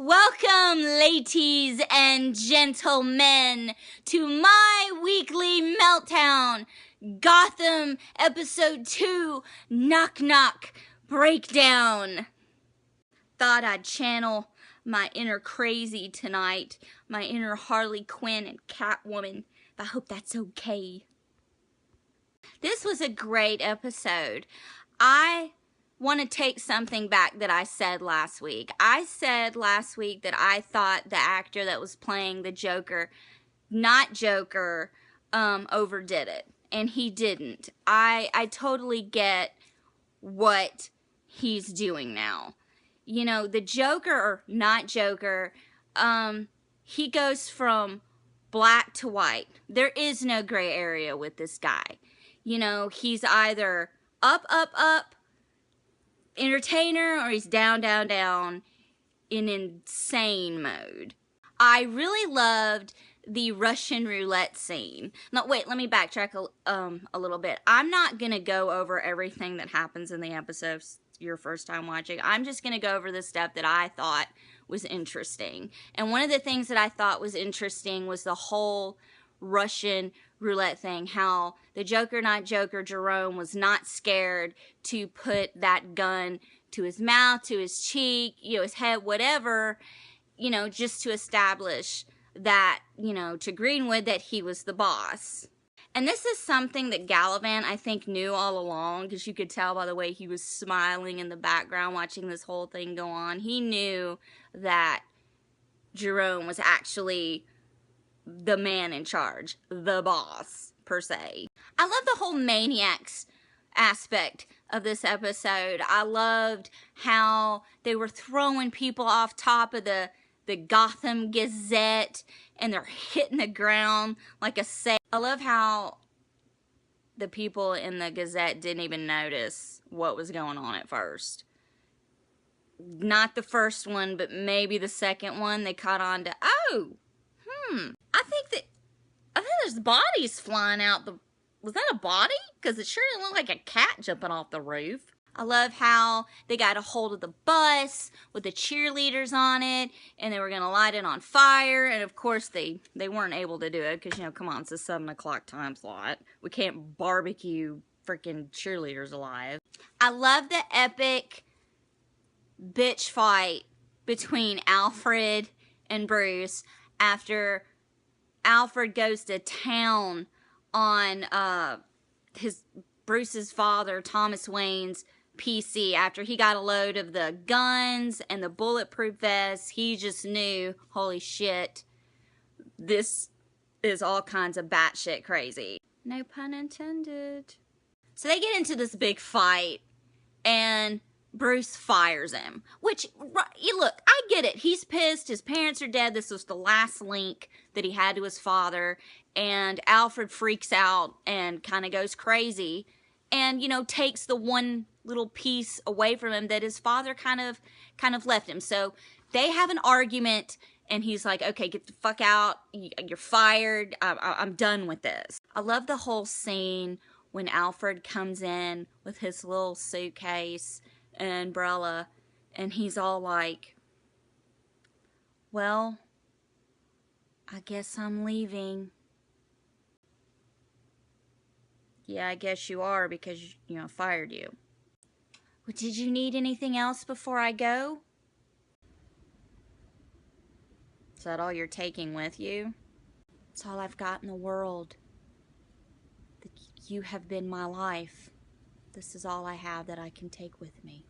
Welcome, ladies and gentlemen, to my weekly Meltdown Gotham Episode 2 Knock Knock Breakdown. Thought I'd channel my inner crazy tonight, my inner Harley Quinn and Catwoman. I hope that's okay. This was a great episode. I want to take something back that I said last week. I said last week that I thought the actor that was playing the Joker, not Joker, overdid it. And he didn't. I totally get what he's doing now. You know, the Joker, or not Joker, he goes from black to white. There is no gray area with this guy. You know, he's either up, entertainer, or he's down, in insane mode. I really loved the Russian roulette scene. No, wait, let me backtrack a little bit. I'm not gonna go over everything that happens in the episode your first time watching. I'm just gonna go over the stuff that I thought was interesting. And one of the things that I thought was interesting was the whole Russian roulette thing, how the Joker, not Joker, Jerome, was not scared to put that gun to his mouth, to his cheek, you know, his head, whatever, you know, just to establish that, you know, to Greenwood that he was the boss. And this is something that Gallivant, I think, knew all along, because you could tell by the way he was smiling in the background watching this whole thing go on. He knew that Jerome was actually the man in charge, the boss, per se. I love the whole Maniax aspect of this episode. I loved how they were throwing people off top of the Gotham Gazette, and they're hitting the ground like a sail. I love how the people in the Gazette didn't even notice what was going on at first. Not the first one, but maybe the second one, they caught on to, I think there's bodies flying out the... Was that a body? Because it sure didn't look like a cat jumping off the roof. I love how they got a hold of the bus with the cheerleaders on it, and they were going to light it on fire, and of course they weren't able to do it, because, you know, come on, it's a 7 o'clock time slot. We can't barbecue freaking cheerleaders alive. I love the epic bitch fight between Alfred and Bruce after Alfred goes to town on Bruce's father, Thomas Wayne's PC, after he got a load of the guns and the bulletproof vests. He just knew, holy shit, this is all kinds of batshit crazy. No pun intended. So they get into this big fight, and Bruce fires him. Which, look, I get it. He's pissed. His parents are dead. This was the last link that he had to his father. And Alfred freaks out and kind of goes crazy. And, you know, takes the one little piece away from him that his father kind of left him. So they have an argument, and he's like, okay, get the fuck out. You're fired. I'm done with this. I love the whole scene when Alfred comes in with his little suitcase and umbrella, and he's all like, well, I guess I'm leaving. Yeah, I guess you are, because, you know, I fired you. Well, did you need anything else before I go? Is that all you're taking with you? It's all I've got in the world. You have been my life. This is all I have that I can take with me.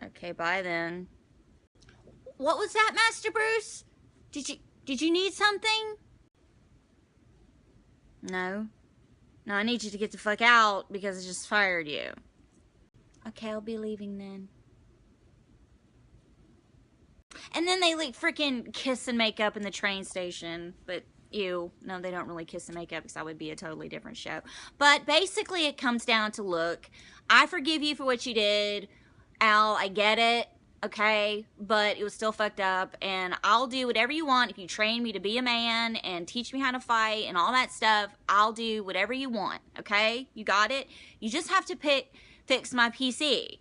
Okay, bye then. What was that, Master Bruce? Did you need something? No. No, I need you to get the fuck out because I just fired you. Okay, I'll be leaving then. And then they like freaking kiss and make up in the train station, but ew. No, they don't really kiss and make up because that would be a totally different show. But basically it comes down to, look, I forgive you for what you did, Al, I get it. Okay, but it was still fucked up, and I'll do whatever you want. If you train me to be a man and teach me how to fight and all that stuff, I'll do whatever you want, okay? You got it? You just have to fix my PC.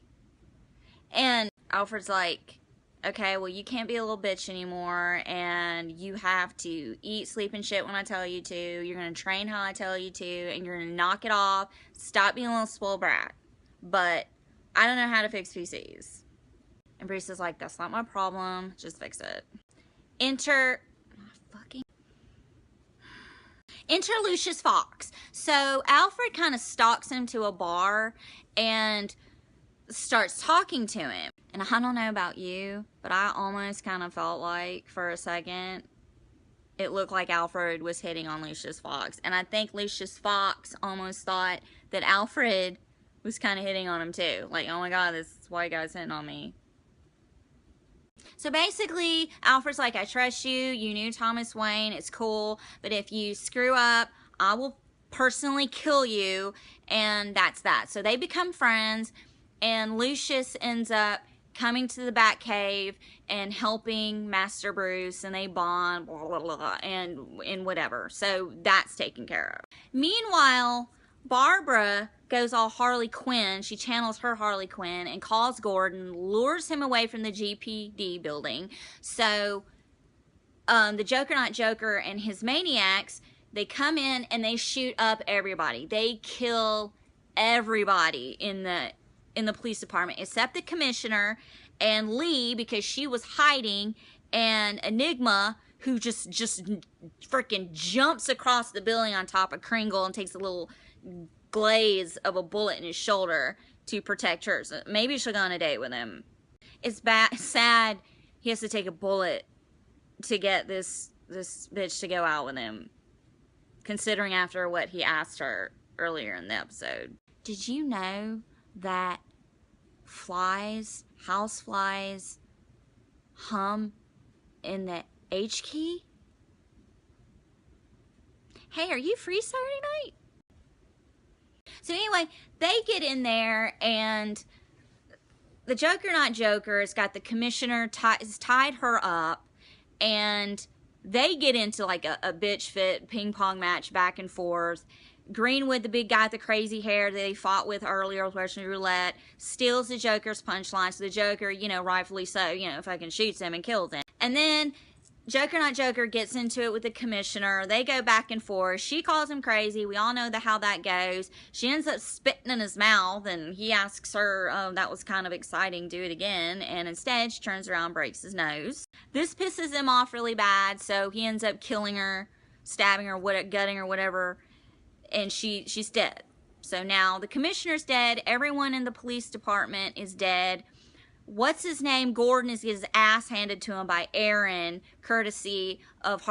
And Alfred's like, okay, well, you can't be a little bitch anymore, and you have to eat, sleep, and shit when I tell you to. You're going to train how I tell you to, and you're going to knock it off. Stop being a little spoiled brat. But I don't know how to fix PCs. And Bruce is like, that's not my problem. Just fix it. Enter Lucius Foxx. So Alfred kind of stalks him to a bar and starts talking to him. And I don't know about you, but I almost kind of felt like for a second it looked like Alfred was hitting on Lucius Foxx. And I think Lucius Foxx almost thought that Alfred was kind of hitting on him too. Like, oh my God, this white guy's hitting on me. So basically, Alfred's like, I trust you. You knew Thomas Wayne. It's cool. But if you screw up, I will personally kill you. And that's that. So they become friends. And Lucius ends up coming to the Batcave and helping Master Bruce. And they bond, blah, blah, blah, and whatever. So that's taken care of. Meanwhile, Barbara goes all Harley Quinn. She channels her Harley Quinn and calls Gordon, lures him away from the GPD building. So the Joker Not Joker and his Maniacs, they come in and they shoot up everybody. They kill everybody in the police department except the commissioner and Lee, because she was hiding, and Enigma, who just freaking jumps across the building on top of Kringle and takes a little glaze of a bullet in his shoulder to protect her. So maybe she'll go on a date with him. It's sad he has to take a bullet to get this bitch to go out with him, considering after what he asked her earlier in the episode. Did you know that house flies hum in the H key? Hey, are you free Saturday night? So anyway, they get in there, and the Joker Not Joker has got the commissioner has tied her up, and they get into like a bitch fit ping pong match back and forth. Greenwood, the big guy with the crazy hair that they fought with earlier with Russian roulette, steals the Joker's punchline. So the Joker, you know, rightfully so, you know, fucking shoots him and kills him. And then Joker Not Joker gets into it with the commissioner. They go back and forth. She calls him crazy. We all know how that goes. She ends up spitting in his mouth, and he asks her, oh, that was kind of exciting, do it again. And instead, she turns around and breaks his nose. This pisses him off really bad, so he ends up killing her, stabbing her, gutting her, whatever, and she's dead. So now the commissioner's dead. Everyone in the police department is dead. What's his name? Gordon is his ass handed to him by Aaron, courtesy of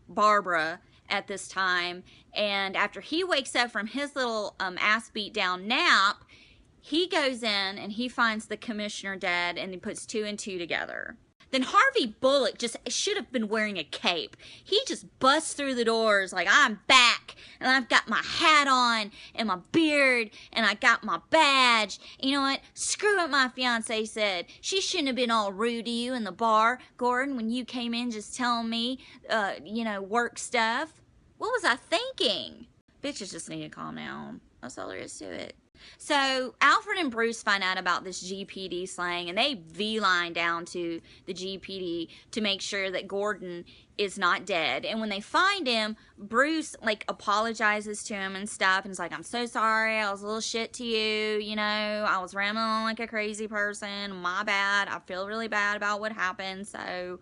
Barbara at this time. And after he wakes up from his little ass beat down nap, he goes in and he finds the commissioner dead, and he puts two and two together. Then Harvey Bullock just should have been wearing a cape. He just busts through the doors like, I'm back, and I've got my hat on, and my beard, and I got my badge. You know what? Screw what my fiance said. She shouldn't have been all rude to you in the bar, Gordon, when you came in just telling me, work stuff. What was I thinking? Bitches just need to calm down. That's all there is to it. So Alfred and Bruce find out about this GPD slang, and they V-line down to the GPD to make sure that Gordon is not dead. And when they find him, Bruce apologizes to him and stuff, and is like, I'm so sorry, I was a little shit to you, I was rambling on like a crazy person, my bad, I feel really bad about what happened, so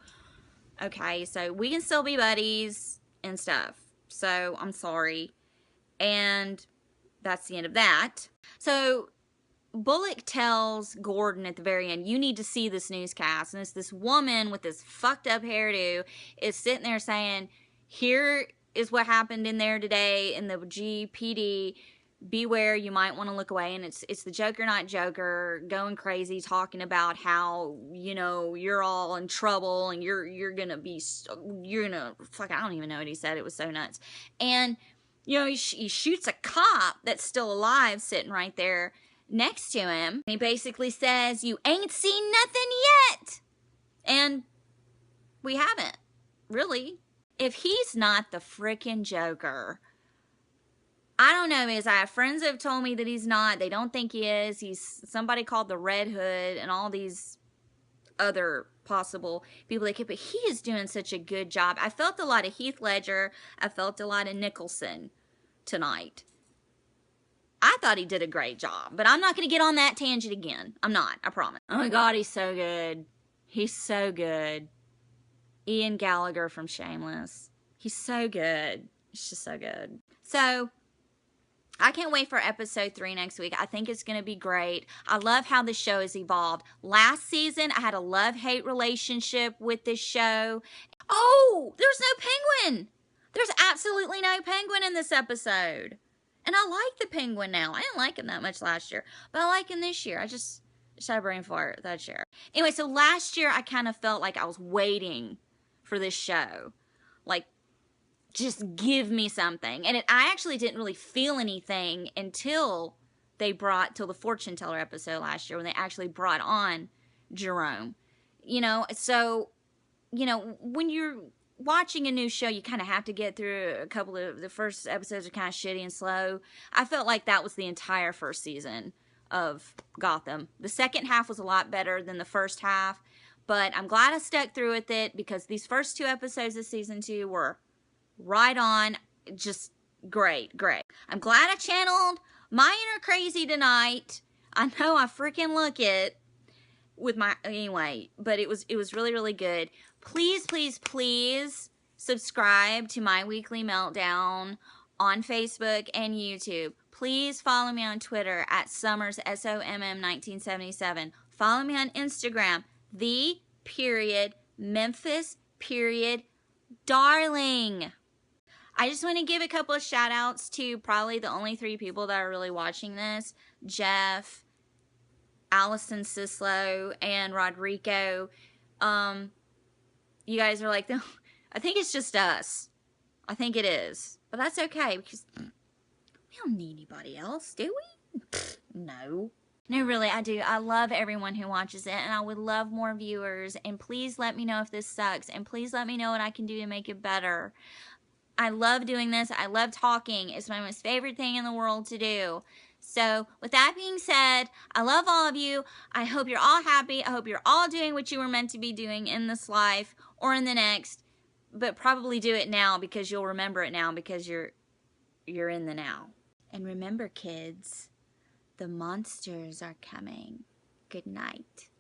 okay, so we can still be buddies and stuff, so I'm sorry. And that's the end of that. So Bullock tells Gordon at the very end, you need to see this newscast. And it's this woman with this fucked up hairdo is sitting there saying, here is what happened in there today in the GPD. Beware, you might want to look away. And it's the Joker Not Joker going crazy, talking about how, you're all in trouble and you're gonna fuck, I don't even know what he said. It was so nuts. And he shoots a cop that's still alive sitting right there next to him. He basically says, you ain't seen nothing yet. And we haven't, really. If he's not the frickin' Joker, I don't know, I have friends that have told me that he's not. They don't think he is. He's somebody called the Red Hood and all these other possible people they could, but he is doing such a good job. I felt a lot of Heath Ledger. I felt a lot of Nicholson tonight. I thought he did a great job, but I'm not going to get on that tangent again. I'm not, I promise. Oh my God, he's so good. He's so good. Ian Gallagher from Shameless. He's so good. He's just so good. So, I can't wait for episode 3 next week. I think it's going to be great. I love how the show has evolved. Last season, I had a love-hate relationship with this show. Oh, there's no penguin. There's absolutely no penguin in this episode. And I like the penguin now. I didn't like him that much last year, but I like him this year. I just had a brain fart that year. Anyway, so last year, I kind of felt like I was waiting for this show. Like, just give me something. And I actually didn't really feel anything until the fortune teller episode last year, when they actually brought on Jerome. You know, so, you know, when you're watching a new show, you kind of have to get through a couple of, the first episodes are kind of shitty and slow. I felt like that was the entire first season of Gotham. The second half was a lot better than the first half, but I'm glad I stuck through with it, because these first 2 episodes of season 2 were right on, just great. I'm glad I channeled my inner crazy tonight. I know I freaking look it with my, anyway, but it was really, really good. Please, please, please subscribe to My Weekly Meltdown on Facebook and YouTube. Please follow me on Twitter at Summers, SOMM1977. Follow me on Instagram, The.memphis.darling. I just want to give a couple of shout outs to probably the only 3 people that are really watching this. Jeff, Allison Sislo, and Rodrigo. You guys are like, I think it's just us. I think it is. But that's okay, because we don't need anybody else, do we? No. No, really, I do. I love everyone who watches it, and I would love more viewers. And please let me know if this sucks. And please let me know what I can do to make it better. I love doing this. I love talking. It's my most favorite thing in the world to do. So, with that being said, I love all of you. I hope you're all happy. I hope you're all doing what you were meant to be doing in this life or in the next. But probably do it now, because you'll remember it now, because you're in the now. And remember, kids, the monsters are coming. Good night.